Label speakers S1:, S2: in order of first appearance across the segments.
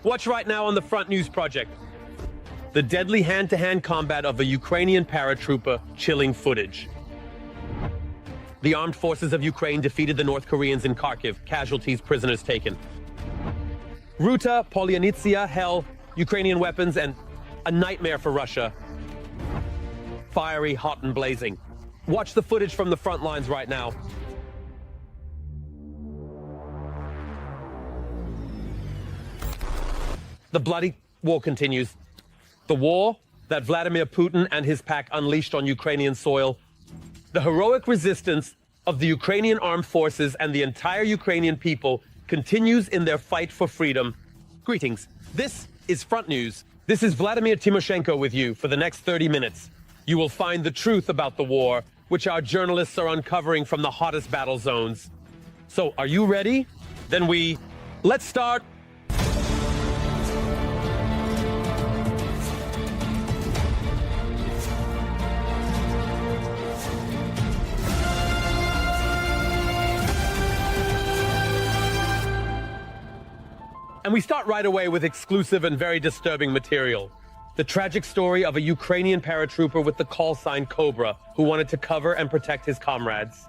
S1: Watch right now on the Front News Project. The deadly hand-to-hand combat of a Ukrainian paratrooper, chilling footage. The armed forces of Ukraine defeated the North Koreans in Kharkiv, casualties, prisoners taken. Ruta, Polyanitsia, hell, Ukrainian weapons, and a nightmare for Russia. Fiery, hot and blazing. Watch the footage from the front lines right now. The bloody war continues. The war that Vladimir Putin and his pack unleashed on Ukrainian soil. The heroic resistance of the Ukrainian armed forces and the entire Ukrainian people continues in their fight for freedom. Greetings. This is Front News. This is Vladimir Timoshenko with you for the next 30 minutes. You will find the truth about the war, which our journalists are uncovering from the hottest battle zones. So, are you ready? Then let's start. And we start right away with exclusive and very disturbing material. The tragic story of a Ukrainian paratrooper with the call sign Cobra, who wanted to cover and protect his comrades.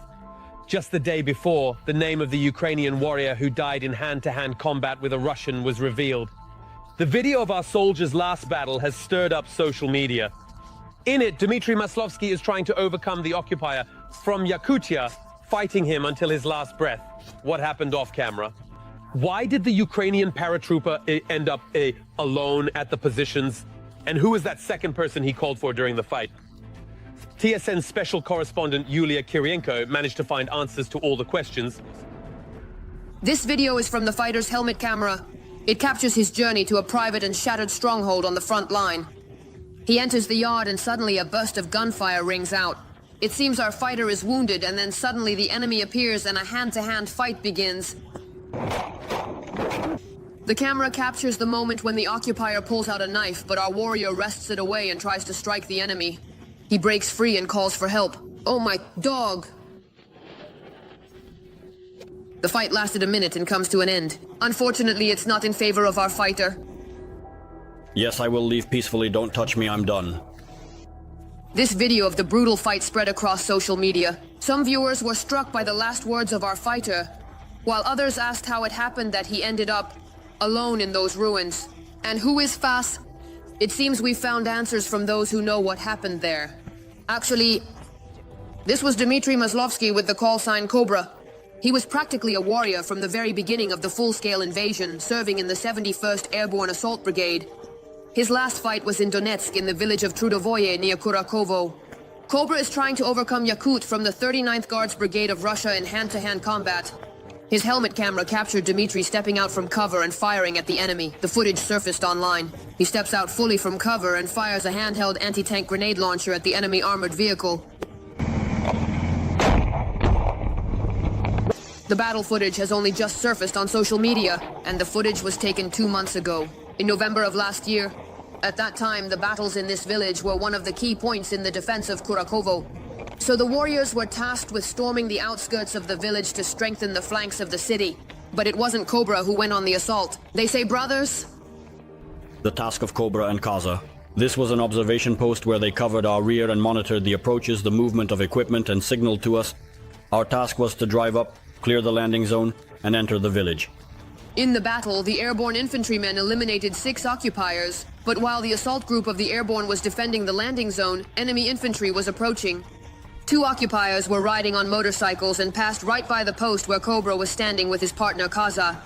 S1: Just the day before, the name of the Ukrainian warrior who died in hand-to-hand combat with a Russian was revealed. The video of our soldiers' last battle has stirred up social media. In it, Dmitry Maslovsky is trying to overcome the occupier from Yakutia, fighting him until his last breath. What happened off camera? Why did the Ukrainian paratrooper end up alone at the positions? And who was that second person he called for during the fight? TSN special correspondent Yulia Kirienko managed to find answers to all the questions.
S2: This video is from the fighter's helmet camera. It captures his journey to a private and shattered stronghold on the front line. He enters the yard and suddenly a burst of gunfire rings out. It seems our fighter is wounded, and then suddenly the enemy appears and a hand-to-hand fight begins. The camera captures the moment when the occupier pulls out a knife, but our warrior wrests it away and tries to strike the enemy. He breaks free and calls for help. Oh my dog! The fight lasted a minute and comes to an end. Unfortunately, it's not in favor of our fighter.
S3: Yes, I will leave peacefully. Don't touch me, I'm done.
S2: This video of the brutal fight spread across social media. Some viewers were struck by the last words of our fighter, while others asked how it happened that he ended up alone in those ruins. And who is Fas? It seems we found answers from those who know what happened there. Actually, this was Dmitry Maslovsky with the call sign Cobra. He was practically a warrior from the very beginning of the full-scale invasion, serving in the 71st Airborne Assault Brigade. His last fight was in Donetsk in the village of Trudovoye near Kurakovo. Cobra is trying to overcome Yakut from the 39th Guards Brigade of Russia in hand-to-hand combat. His helmet camera captured Dmitry stepping out from cover and firing at the enemy. The footage surfaced online. He steps out fully from cover and fires a handheld anti-tank grenade launcher at the enemy armored vehicle. The battle footage has only just surfaced on social media, and the footage was taken 2 months ago, in November of last year. At that time, the battles in this village were one of the key points in the defense of Kurakovo. So the warriors were tasked with storming the outskirts of the village to strengthen the flanks of the city. But it wasn't Cobra who went on the assault. They say brothers?
S3: The task of Cobra and Kaza. This was an observation post where they covered our rear and monitored the approaches, the movement of equipment, and signaled to us. Our task was to drive up, clear the landing zone, and enter the village.
S2: In the battle, the airborne infantrymen eliminated 6 occupiers, but while the assault group of the airborne was defending the landing zone, enemy infantry was approaching. 2 occupiers were riding on motorcycles and passed right by the post where Cobra was standing with his partner Kaza.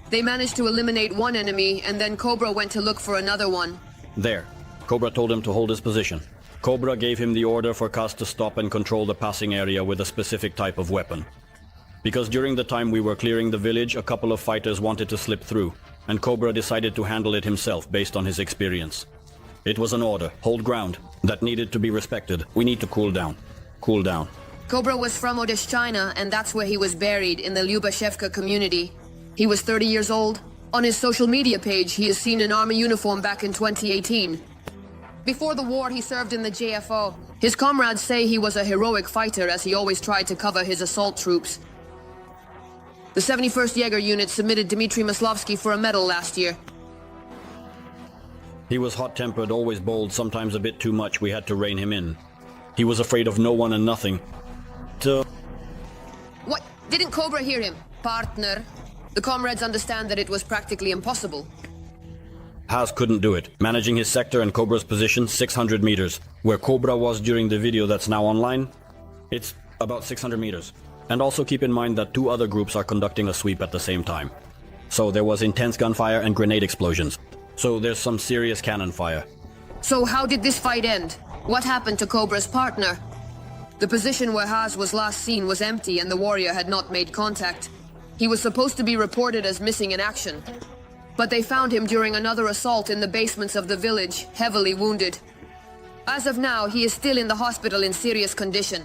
S2: They managed to eliminate 1 enemy, and then Cobra went to look for another one.
S3: There. Cobra told him to hold his position. Cobra gave him the order for Kaz to stop and control the passing area with a specific type of weapon. Because during the time we were clearing the village, a couple of fighters wanted to slip through, and Cobra decided to handle it himself based on his experience. It was an order, hold ground, that needed to be respected. We need to cool down. Cool down.
S2: Cobra was from Odeshchina, and that's where he was buried, in the Lyubashevka community. He was 30 years old. On his social media page, he is seen in army uniform back in 2018. Before the war, he served in the JFO. His comrades say he was a heroic fighter, as he always tried to cover his assault troops. The 71st Jaeger unit submitted Dmitry Maslovsky for a medal last year.
S3: He was hot-tempered, always bold, sometimes a bit too much. We had to rein him in. He was afraid of no one and nothing.
S2: What? Didn't Cobra hear him? Partner. The comrades understand that it was practically impossible.
S3: Haas couldn't do it. Managing his sector and Cobra's position, 600 meters. Where Cobra was during the video that's now online, it's about 600 meters. And also keep in mind that 2 other groups are conducting a sweep at the same time. So there was intense gunfire and grenade explosions. So there's some serious cannon fire.
S2: So how did this fight end? What happened to Cobra's partner? The position where Haas was last seen was empty and the warrior had not made contact. He was supposed to be reported as missing in action. But they found him during another assault in the basements of the village, heavily wounded. As of now, he is still in the hospital in serious condition.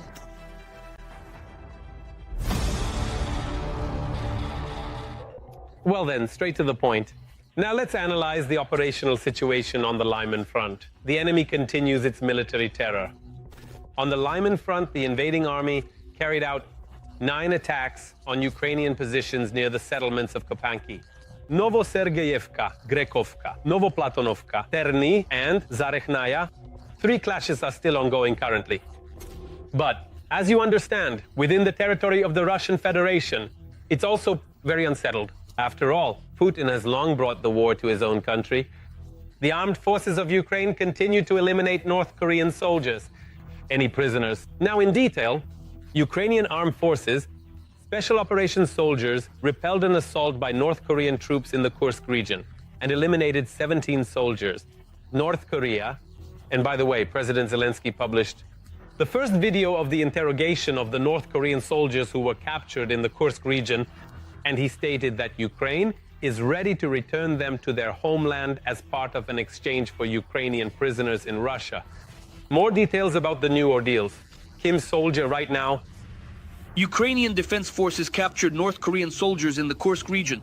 S1: Well then, straight to the point. Now let's analyze the operational situation on the Lyman front. The enemy continues its military terror. On the Lyman front, the invading army carried out 9 attacks on Ukrainian positions near the settlements of Kopanki, Novosergeyevka, Grekovka, Novoplatonovka, Terny, and Zarekhnaya. 3 clashes are still ongoing currently. But, as you understand, within the territory of the Russian Federation, it's also very unsettled. After all, Putin has long brought the war to his own country. The armed forces of Ukraine continue to eliminate North Korean soldiers, any prisoners. Now in detail, Ukrainian armed forces, special operations soldiers repelled an assault by North Korean troops in the Kursk region and eliminated 17 soldiers. North Korea, and by the way, President Zelensky published the first video of the interrogation of the North Korean soldiers who were captured in the Kursk region, and he stated that Ukraine is ready to return them to their homeland as part of an exchange for Ukrainian prisoners in Russia. More details about the new ordeals. Kim's soldier right now.
S4: Ukrainian defense forces captured North Korean soldiers in the Kursk region.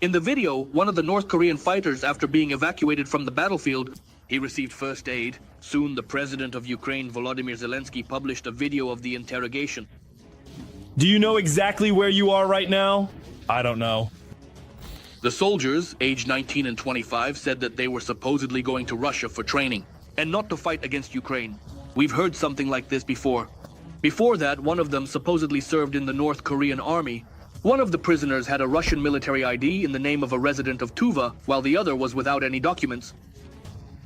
S4: In the video, one of the North Korean fighters, after being evacuated from the battlefield, he received first aid. Soon, the president of Ukraine, Volodymyr Zelensky, published a video of the interrogation.
S5: Do you know exactly where you are right now? I don't know.
S4: The soldiers, aged 19 and 25, said that they were supposedly going to Russia for training, and not to fight against Ukraine. We've heard something like this before. Before that, one of them supposedly served in the North Korean army. One of the prisoners had a Russian military ID in the name of a resident of Tuva, while the other was without any documents.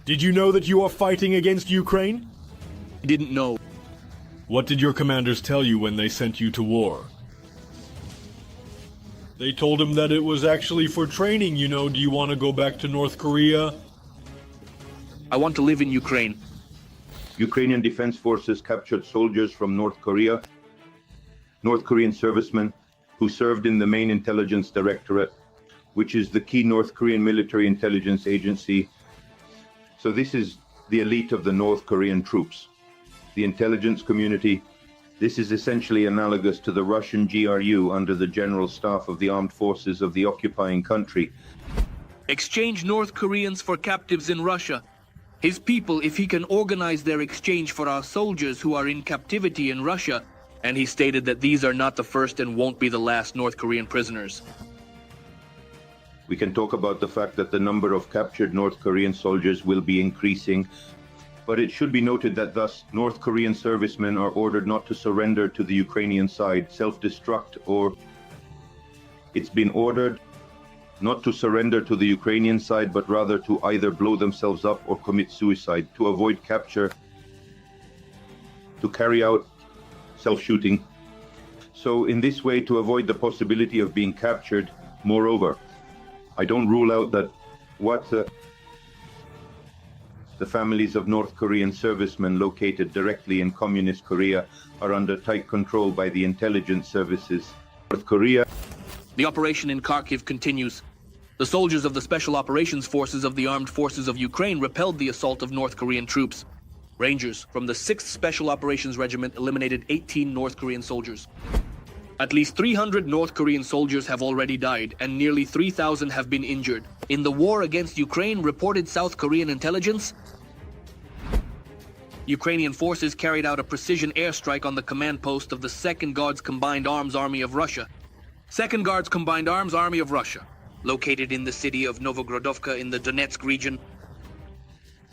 S5: Did you know that you are fighting against Ukraine?
S4: I didn't know.
S5: What did your commanders tell you when they sent you to war? They told him that it was actually for training, you know. Do you want to go back to North Korea?
S4: I want to live in Ukraine.
S6: Ukrainian defense forces captured soldiers from North Korea, North Korean servicemen who served in the main intelligence directorate, which is the key North Korean military intelligence agency. So this is the elite of the North Korean troops, the intelligence community. This is essentially analogous to the Russian GRU under the General Staff of the Armed Forces of the occupying country.
S4: Exchange North Koreans for captives in Russia. His people, if he can organize their exchange for our soldiers who are in captivity in Russia, and he stated that these are not the first and won't be the last North Korean prisoners.
S6: We can talk about the fact that the number of captured North Korean soldiers will be increasing, but it should be noted that thus North Korean servicemen are ordered not to surrender to the Ukrainian side, self-destruct, or it's been ordered not to surrender to the Ukrainian side, but rather to either blow themselves up or commit suicide, to avoid capture, to carry out self-shooting. So in this way, to avoid the possibility of being captured. Moreover, I don't rule out that the families of North Korean servicemen located directly in Communist Korea are under tight control by the intelligence services. North Korea.
S4: The operation in Kharkiv continues. The soldiers of the Special Operations Forces of the Armed Forces of Ukraine repelled the assault of North Korean troops. Rangers from the 6th Special Operations Regiment eliminated 18 North Korean soldiers. At least 300 North Korean soldiers have already died, and nearly 3,000 have been injured. In the war against Ukraine, reported South Korean intelligence, Ukrainian forces carried out a precision airstrike on the command post of the 2nd Guards Combined Arms Army of Russia. 2nd Guards Combined Arms Army of Russia, located in the city of Novogrodovka in the Donetsk region.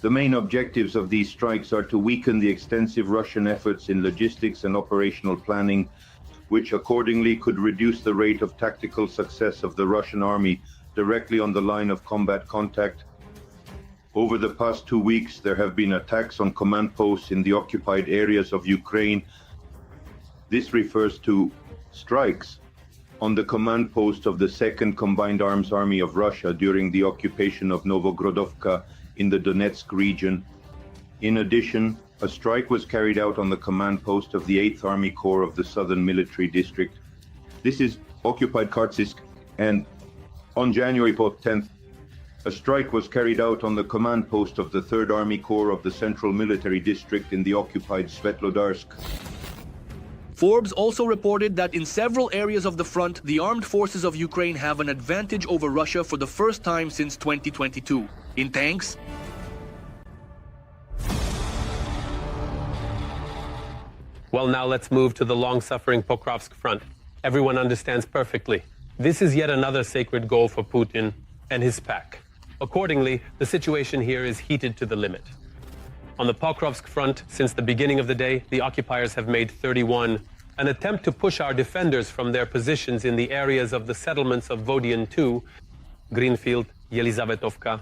S6: The main objectives of these strikes are to weaken the extensive Russian efforts in logistics and operational planning, which accordingly could reduce the rate of tactical success of the Russian army directly on the line of combat contact. Over the past 2 weeks, there have been attacks on command posts in the occupied areas of Ukraine. This refers to strikes on the command post of the 2nd Combined Arms Army of Russia during the occupation of Novogrodovka in the Donetsk region. In addition, a strike was carried out on the command post of the 8th Army Corps of the Southern Military District. This is occupied Kursk, and on January 10th, a strike was carried out on the command post of the 3rd Army Corps of the Central Military District in the occupied Svetlodarsk.
S4: Forbes also reported that in several areas of the front, the armed forces of Ukraine have an advantage over Russia for the first time since 2022. In tanks,
S1: Well, now let's move to the long-suffering Pokrovsk front. Everyone understands perfectly. This is yet another sacred goal for Putin and his pack. Accordingly, the situation here is heated to the limit. On the Pokrovsk front, since the beginning of the day, the occupiers have made 31, an attempt to push our defenders from their positions in the areas of the settlements of Vodian II, Greenfield, Yelizavetovka,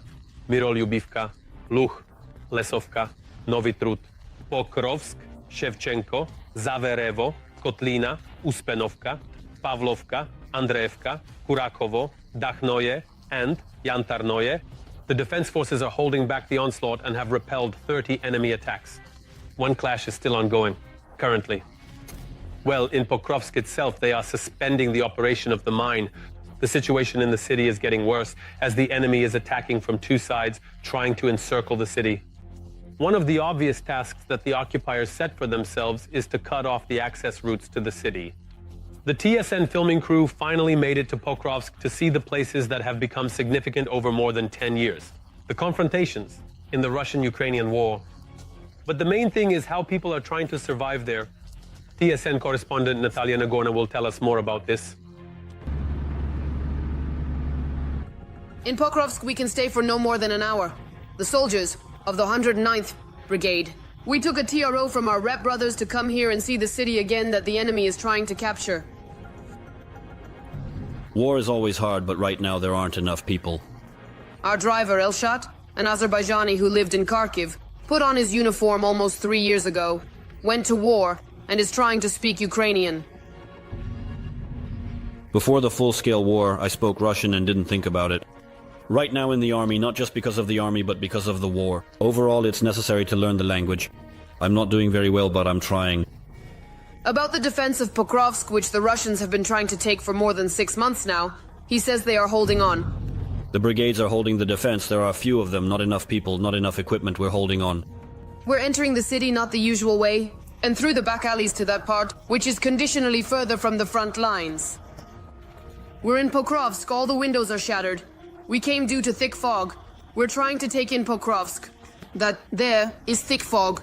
S1: Mirolyubivka, Luch, Lesovka, Novi Trud, Pokrovsk, Shevchenko, Zaverevo, Kotlina, Uspenovka, Pavlovka, Andreevka, Kurakovo, Dakhnoye, and Yantarnoye. The defense forces are holding back the onslaught and have repelled 30 enemy attacks. One clash is still ongoing, currently. Well, in Pokrovsk itself, they are suspending the operation of the mine. The situation in the city is getting worse as the enemy is attacking from two sides, trying to encircle the city. One of the obvious tasks that the occupiers set for themselves is to cut off the access routes to the city. The TSN filming crew finally made it to Pokrovsk to see the places that have become significant over more than 10 years. The confrontations in the Russian-Ukrainian war. But the main thing is how people are trying to survive there. TSN correspondent Natalia Nagorna will tell us more about this.
S2: In Pokrovsk, we can stay for no more than an hour. The soldiers of the 109th Brigade. We took a TRO from our rep brothers to come here and see the city again that the enemy is trying to capture.
S3: War is always hard, but right now there aren't enough people.
S2: Our driver, Elshat, an Azerbaijani who lived in Kharkiv, put on his uniform almost 3 years ago, went to war, and is trying to speak Ukrainian.
S3: Before the full-scale war, I spoke Russian and didn't think about it. Right now in the army, not just because of the army, but because of the war. Overall, it's necessary to learn the language. I'm not doing very well, but I'm trying.
S2: About the defense of Pokrovsk, which the Russians have been trying to take for more than 6 months now, he says they are holding on.
S3: The brigades are holding the defense. There are a few of them, not enough people, not enough equipment. We're holding on.
S2: We're entering the city not the usual way, and through the back alleys to that part, which is conditionally further from the front lines. We're in Pokrovsk, all the windows are shattered. We came due to thick fog. We're trying to take in Pokrovsk. That there is thick fog.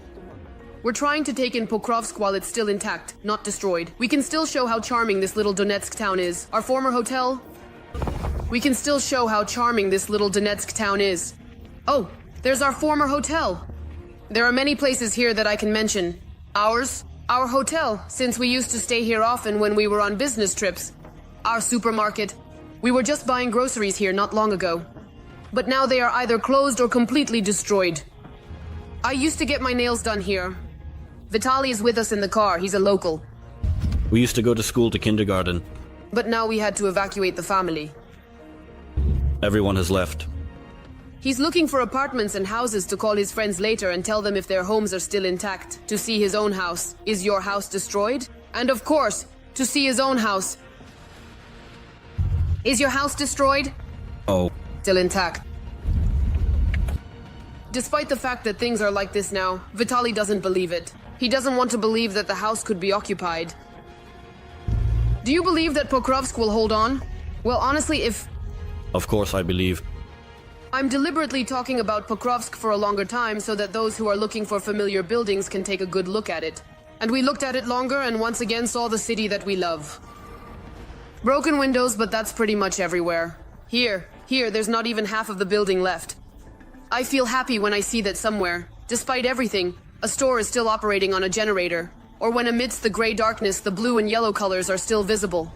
S2: We're trying to take in Pokrovsk while it's still intact, not destroyed. We can still show how charming this little Donetsk town is. Our former hotel. We can still show how charming this little Donetsk town is. Oh, there's our former hotel. There are many places here that I can mention. Ours, our hotel, since we used to stay here often when we were on business trips. Our supermarket. We were just buying groceries here not long ago. But now they are either closed or completely destroyed. I used to get my nails done here. Vitaly is with us in the car, he's a local.
S3: We used to go to school to kindergarten.
S2: But now we had to evacuate the family.
S3: Everyone has left.
S2: He's looking for apartments and houses to call his friends later and tell them if their homes are still intact. To see his own house. Is your house destroyed? And of course, to see his own house. Is your house destroyed?
S3: Oh.
S2: Still intact. Despite the fact that things are like this now, Vitaly doesn't believe it. He doesn't want to believe that the house could be occupied. Do you believe that Pokrovsk will hold on? Well, honestly, if...
S3: Of course I believe.
S2: I'm deliberately talking about Pokrovsk for a longer time so that those who are looking for familiar buildings can take a good look at it. And we looked at it longer and once again saw the city that we love. Broken windows, but that's pretty much everywhere. Here, there's not even half of the building left. I feel happy when I see that somewhere, despite everything, a store is still operating on a generator, or when amidst the gray darkness the blue and yellow colors are still visible.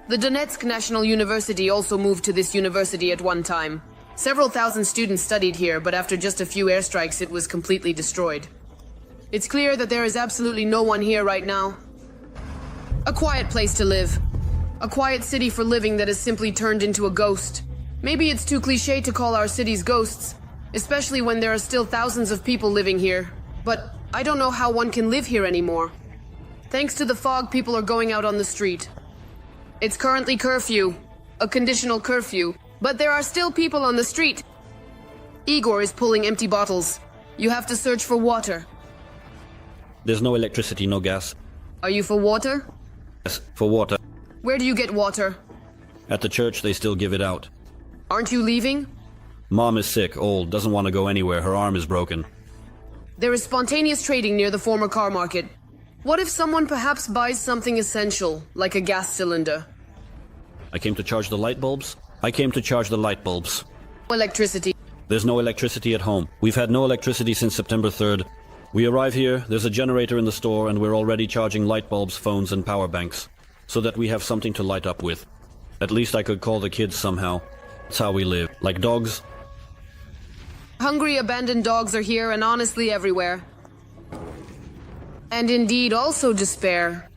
S2: The Donetsk National University also moved to this university at one time. Several thousand students studied here, but after just a few airstrikes it was completely destroyed. It's clear that there is absolutely no one here right now. A quiet place to live. A quiet city for living that has simply turned into a ghost. Maybe it's too cliché to call our cities ghosts, especially when there are still thousands of people living here. But I don't know how one can live here anymore. Thanks to the fog, people are going out on the street. It's currently curfew, a conditional curfew, but there are still people on the street. Igor is pulling empty bottles. You have to search for water.
S3: There's no electricity, no gas.
S2: Are you for water?
S3: Yes, for water.
S2: Where do you get water?
S3: At the church, they still give it out.
S2: Aren't you leaving?
S3: Mom is sick, old, doesn't want to go anywhere. Her arm is broken.
S2: There is spontaneous trading near the former car market. What if someone perhaps buys something essential, like a gas cylinder?
S3: I came to charge the light bulbs.
S2: Electricity.
S3: There's no electricity at home. We've had no electricity since September 3rd. We arrive here, there's a generator in the store, and we're already charging light bulbs, phones, and power banks, so that we have something to light up with. At least I could call the kids somehow. That's how we live. Like dogs.
S2: Hungry, abandoned dogs are here and honestly everywhere. And indeed also despair.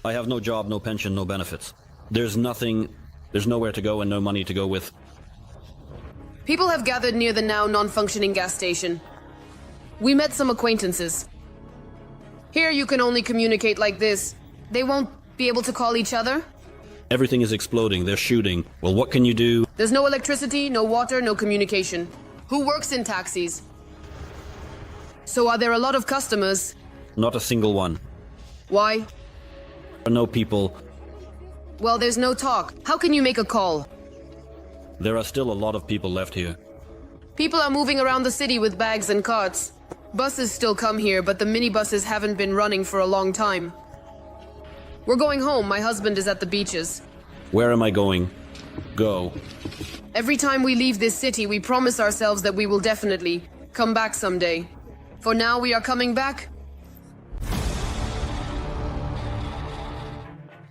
S3: I have no job, no pension, no benefits. There's nowhere to go and no money to go with.
S2: People have gathered near the now non-functioning gas station. We met some acquaintances. Here you can only communicate like this. They won't be able to call each other?
S3: Everything is exploding, they're shooting. Well, what can you do?
S2: There's no electricity, no water, no communication. Who works in taxis? So are there a lot of customers?
S3: Not a single one.
S2: Why?
S3: There are no people.
S2: Well, there's no talk. How can you make a call?
S3: There are still a lot of people left here.
S2: People are moving around the city with bags and carts. Buses still come here, but the minibuses haven't been running for a long time. We're going home. My husband is at the beaches.
S3: Where am I going? Go.
S2: Every time we leave this city, we promise ourselves that we will definitely come back someday. For now, we are coming back.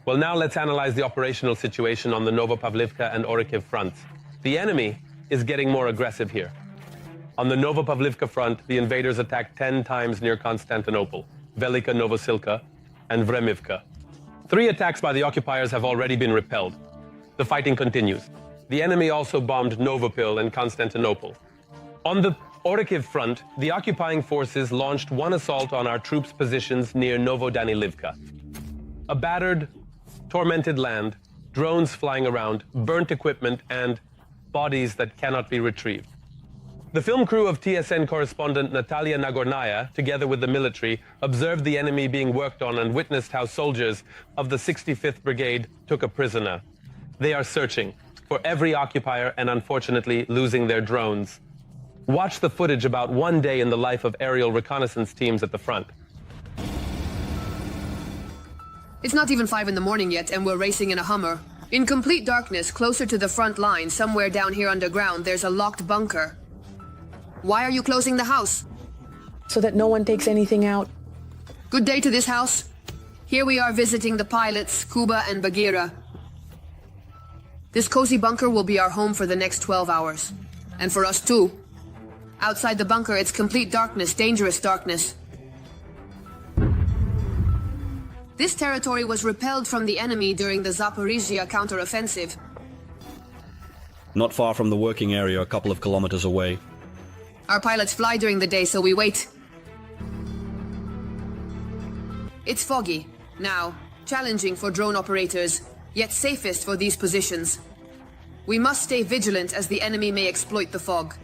S1: Well, now let's analyze the operational situation on the Novopavlivka and Orikhiv fronts. The enemy is getting more aggressive here. On the Novopavlivka front, the invaders attacked 10 times near Constantinople, Velika Novosilka, and Vremivka. 3 attacks by the occupiers have already been repelled. The fighting continues. The enemy also bombed Novopil and Constantinople. On the Orikhiv front, the occupying forces launched one assault on our troops' positions near Novodanilivka. A battered, tormented land, drones flying around, burnt equipment, and bodies that cannot be retrieved. The film crew of TSN correspondent Natalia Nagornaya, together with the military, observed the enemy being worked on and witnessed how soldiers of the 65th Brigade took a prisoner. They are searching for every occupier and unfortunately losing their drones. Watch the footage about one day in the life of aerial reconnaissance teams at the front.
S2: It's not even 5 in the morning yet, and we're racing in a Hummer. In complete darkness, closer to the front line, somewhere down here underground, there's a locked bunker. Why are you closing the house?
S7: So that no one takes anything out.
S2: Good day to this house. Here we are visiting the pilots, Kuba and Bagheera. This cozy bunker will be our home for the next 12 hours. And for us too. Outside the bunker, it's complete darkness, dangerous darkness. This territory was repelled from the enemy during the Zaporizhia counteroffensive.
S3: Not far from the working area, a couple of kilometers away.
S2: Our pilots fly during the day, so we wait. It's foggy, now, challenging for drone operators, yet safest for these positions. We must stay vigilant as the enemy may exploit the fog.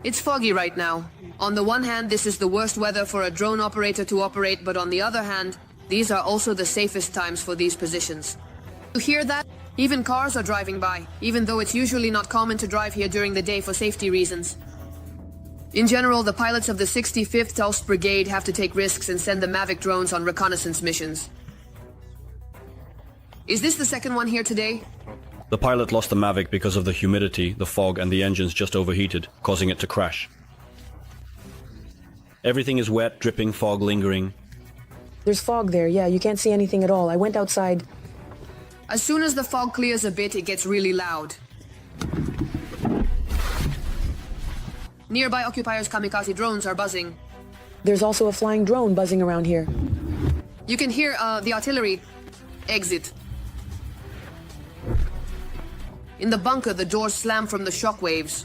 S2: It's foggy right now. On the one hand, this is the worst weather for a drone operator to operate, but on the other hand, these are also the safest times for these positions. You hear that? Even cars are driving by, even though it's usually not common to drive here during the day for safety reasons. In general, the pilots of the 65th Taust Brigade have to take risks and send the Mavic drones on reconnaissance missions. Is this the second one here today?
S3: The pilot lost the Mavic because of the humidity, the fog, and the engines just overheated, causing it to crash. Everything is wet, dripping, fog lingering.
S7: There's fog there, yeah, you can't see anything at all. I went outside.
S2: As soon as the fog clears a bit, it gets really loud. Nearby occupiers' kamikaze drones are buzzing.
S7: There's also a flying drone buzzing around here.
S2: You can hear the artillery exit. In the bunker, the doors slam from the shockwaves.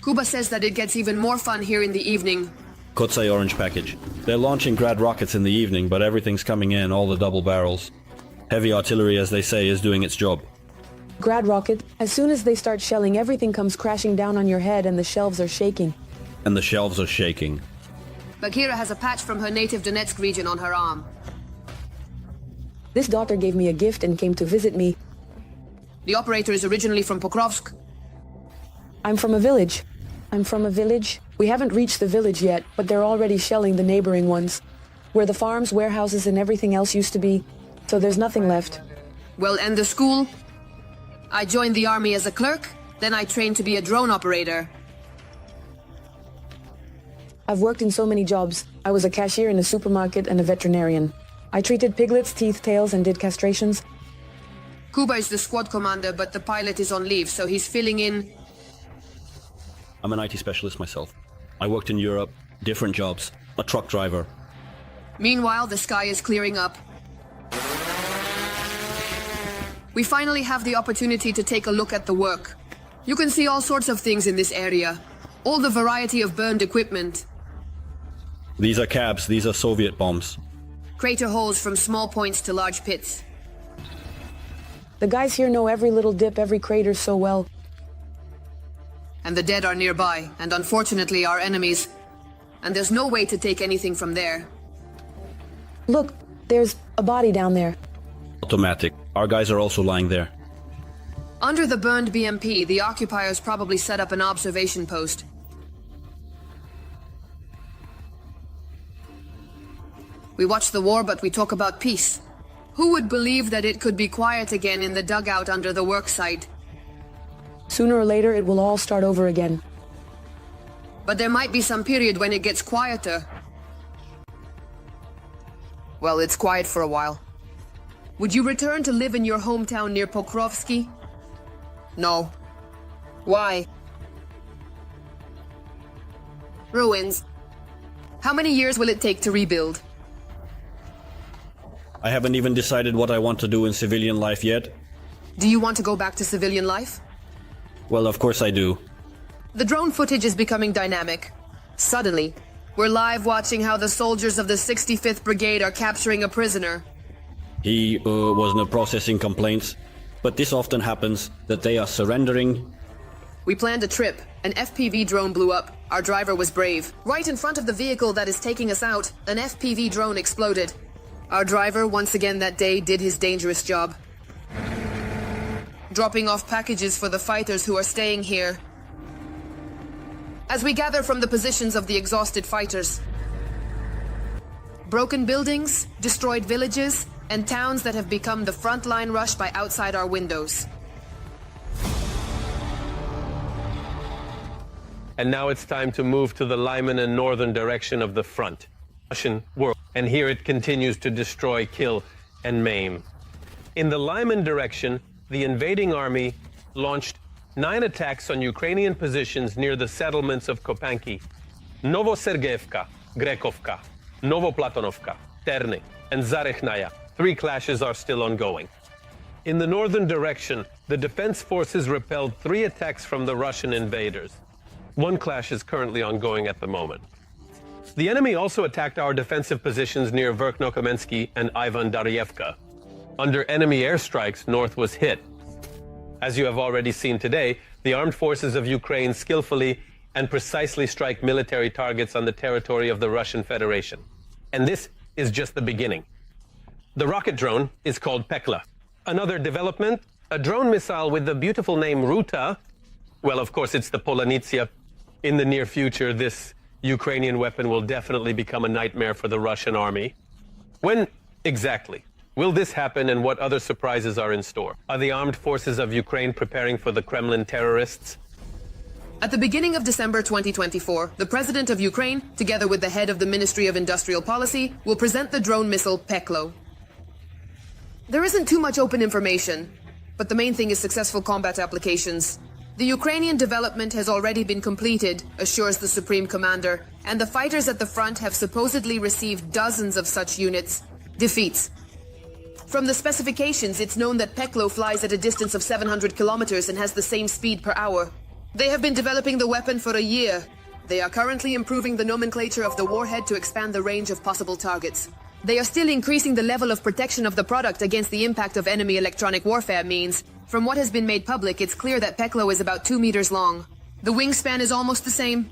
S2: Kuba says that it gets even more fun here in the evening.
S3: Kotsay orange package. They're launching grad rockets in the evening, but everything's coming in, all the double barrels. Heavy artillery, as they say, is doing its job.
S7: Grad rocket, as soon as they start shelling, everything comes crashing down on your head and the shelves are shaking.
S3: And the shelves are shaking.
S2: Bagheera has a patch from her native Donetsk region on her arm.
S7: This daughter gave me a gift and came to visit me.
S2: The operator is originally from Pokrovsk.
S7: I'm from a village. We haven't reached the village yet, but they're already shelling the neighboring ones, where the farms, warehouses, and everything else used to be, so there's nothing left.
S2: Well, and the school? I joined the army as a clerk, then I trained to be a drone operator.
S7: I've worked in so many jobs. I was a cashier in a supermarket and a veterinarian. I treated piglets, teeth, tails, and did castrations.
S2: Kuba is the squad commander, but the pilot is on leave, so he's filling in.
S3: I'm an IT specialist myself. I worked in Europe, different jobs, a truck driver.
S2: Meanwhile, the sky is clearing up. We finally have the opportunity to take a look at the work. You can see all sorts of things in this area. All the variety of burned equipment.
S3: These are cabs, these are Soviet bombs.
S2: Crater holes from small points to large pits.
S7: The guys here know every little dip, every crater so well.
S2: And the dead are nearby, and unfortunately our enemies. And there's no way to take anything from there.
S7: Look, there's a body down there.
S3: Automatic. Our guys are also lying there.
S2: Under the burned BMP, the occupiers probably set up an observation post. We watch the war, but we talk about peace. Who would believe that it could be quiet again in the dugout under the worksite?
S7: Sooner or later, it will all start over again.
S2: But there might be some period when it gets quieter. Well, it's quiet for a while. Would you return to live in your hometown near Pokrovsk? No. Why? Ruins. How many years will it take to rebuild?
S3: I haven't even decided what I want to do in civilian life yet.
S2: Do you want to go back to civilian life?
S3: Well, of course I do.
S2: The drone footage is becoming dynamic. Suddenly, we're live watching how the soldiers of the 65th Brigade are capturing a prisoner.
S3: He was not processing complaints, but this often happens, that they are surrendering.
S2: We planned a trip. An FPV drone blew up. Our driver was brave. Right in front of the vehicle that is taking us out, an FPV drone exploded. Our driver, once again that day, did his dangerous job. Dropping off packages for the fighters who are staying here. As we gather from the positions of the exhausted fighters. Broken buildings, destroyed villages, and towns that have become the frontline rush by outside our windows.
S1: And now it's time to move to the Lyman and northern direction of the front. Russian world. And here it continues to destroy, kill, and maim. In the Lyman direction, the invading army launched 9 attacks on Ukrainian positions near the settlements of Kopanki, Novosergeyevka, Grekovka, Novoplatonovka, Terny, and Zarekhnaya. 3 clashes are still ongoing. In the northern direction, the defense forces repelled 3 attacks from the Russian invaders. 1 clash is currently ongoing at the moment. The enemy also attacked our defensive positions near Verkhnokamenski and Ivan Daryevka. Under enemy airstrikes, North was hit. As you have already seen today, the armed forces of Ukraine skillfully and precisely strike military targets on the territory of the Russian Federation. And this is just the beginning. The rocket drone is called Pekla. Another development, a drone missile with the beautiful name Ruta. Well, of course, it's the Polonitsia. In the near future, this Ukrainian weapon will definitely become a nightmare for the Russian army. When exactly? Will this happen, and what other surprises are in store? Are the armed forces of Ukraine preparing for the Kremlin terrorists?
S2: At the beginning of December 2024, the President of Ukraine, together with the head of the Ministry of Industrial Policy, will present the drone missile Peklo. There isn't too much open information, but the main thing is successful combat applications. The Ukrainian development has already been completed, assures the Supreme Commander, and the fighters at the front have supposedly received dozens of such units. Defeats. From the specifications, it's known that Peklo flies at a distance of 700 kilometers and has the same speed per hour. They have been developing the weapon for a year. They are currently improving the nomenclature of the warhead to expand the range of possible targets. They are still increasing the level of protection of the product against the impact of enemy electronic warfare means. From what has been made public, it's clear that Peklo is about 2 meters long. The wingspan is almost the same.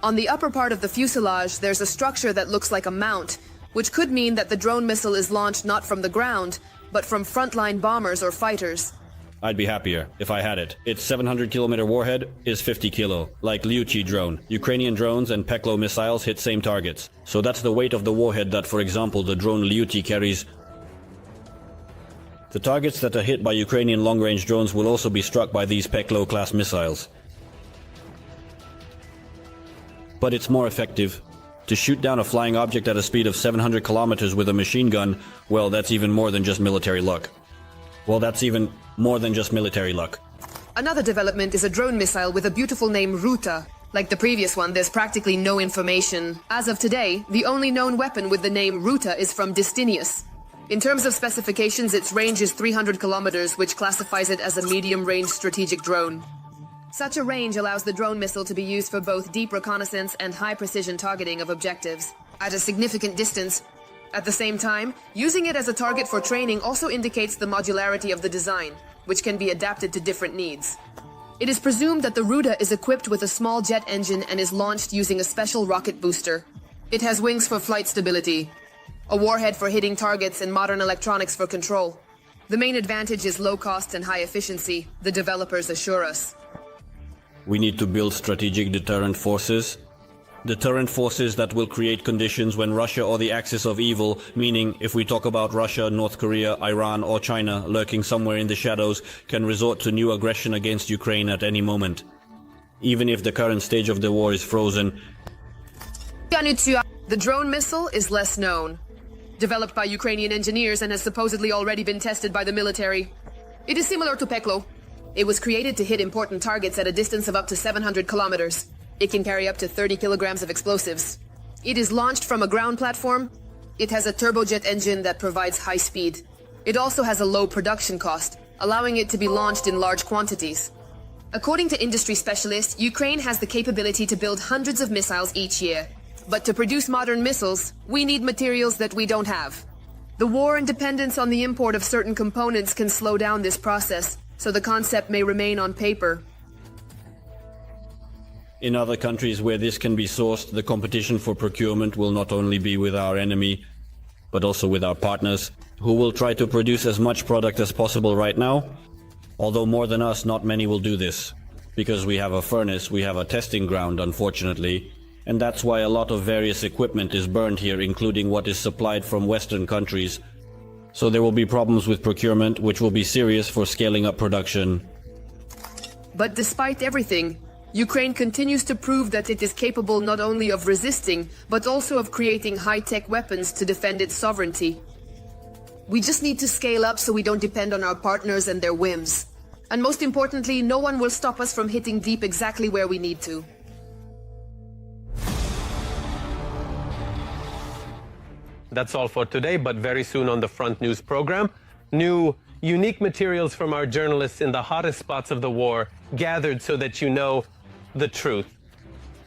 S2: On the upper part of the fuselage, there's a structure that looks like a mount, which could mean that the drone missile is launched not from the ground, but from frontline bombers or fighters.
S3: I'd be happier if I had it. Its 700-kilometer warhead is 50 kilo, like Lyuchi drone. Ukrainian drones and Peklo missiles hit same targets. So that's the weight of the warhead that, for example, the drone Lyuchi carries. The targets that are hit by Ukrainian long-range drones will also be struck by these Peklo-class missiles. But it's more effective. To shoot down a flying object at a speed of 700 kilometers with a machine gun, well, that's even more than just military luck.
S2: Another development is a drone missile with a beautiful name Ruta. Like the previous one, there's practically no information. As of today, the only known weapon with the name Ruta is from Destinius. In terms of specifications, its range is 300 kilometers, which classifies it as a medium-range strategic drone. Such a range allows the drone missile to be used for both deep reconnaissance and high-precision targeting of objectives at a significant distance. At the same time, using it as a target for training also indicates the modularity of the design, which can be adapted to different needs. It is presumed that the Ruta is equipped with a small jet engine and is launched using a special rocket booster. It has wings for flight stability, a warhead for hitting targets, and modern electronics for control. The main advantage is low cost and high efficiency, the developers assure us.
S3: We need to build strategic deterrent forces. Deterrent forces that will create conditions when Russia or the axis of evil, meaning if we talk about Russia, North Korea, Iran or China lurking somewhere in the shadows, can resort to new aggression against Ukraine at any moment. Even if the current stage of the war is frozen.
S2: The drone missile is less known. Developed by Ukrainian engineers and has supposedly already been tested by the military. It is similar to Peklo. It was created to hit important targets at a distance of up to 700 kilometers. It can carry up to 30 kilograms of explosives. It is launched from a ground platform. It has a turbojet engine that provides high speed. It also has a low production cost, allowing it to be launched in large quantities. According to industry specialists, Ukraine has the capability to build hundreds of missiles each year. But to produce modern missiles, we need materials that we don't have. The war and dependence on the import of certain components can slow down this process, so the concept may remain on paper.
S3: In other countries where this can be sourced, the competition for procurement will not only be with our enemy, but also with our partners, who will try to produce as much product as possible right now. Although more than us, not many will do this. Because we have a furnace, we have a testing ground, unfortunately, and that's why a lot of various equipment is burned here, including what is supplied from Western countries. So there will be problems with procurement, which will be serious for scaling up production.
S2: But despite everything, Ukraine continues to prove that it is capable not only of resisting, but also of creating high-tech weapons to defend its sovereignty. We just need to scale up so we don't depend on our partners and their whims. And most importantly, no one will stop us from hitting deep exactly where we need to.
S1: That's all for today, but very soon on the Front News program, new unique materials from our journalists in the hottest spots of the war, gathered so that you know the truth.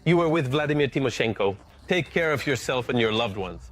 S1: You were with Vladimir Timoshenko. Take care of yourself and your loved ones.